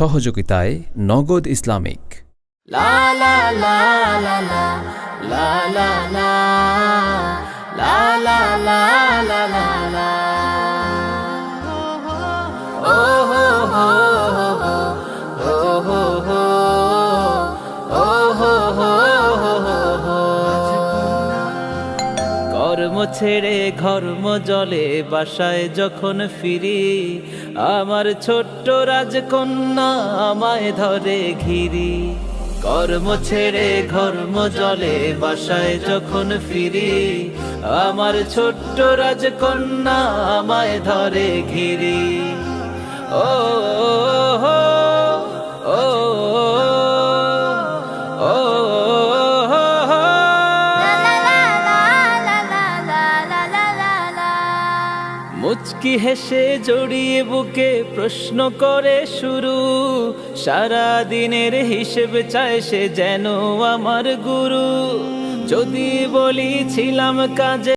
সহযোগিতায় নগদ ইসলামিক। লা লা লা লা লা লা লা লা লা লা লা লা লা লা ও হো হো হো হো হো হো ও হো হো হো। কর্ম ছেড়ে ঘর্ম জলে বাসায় যখন ফিরি, আমার ছোট্ট রাজকন্যা আমায় ধরে ঘিরি। কর্ম ছেড়ে ঘর্ম জলে বাসায় যখন ফিরি, আমার ছোট্ট রাজকন্যা আমায় ধরে ঘিরি। ও হো ও ও মুচকি হেসে জড়িয়ে বুকে প্রশ্ন করে শুরু, সারা দিনের হিসেব চায় সে যেন আমার গুরু। যদি বলি ছিলাম কাজে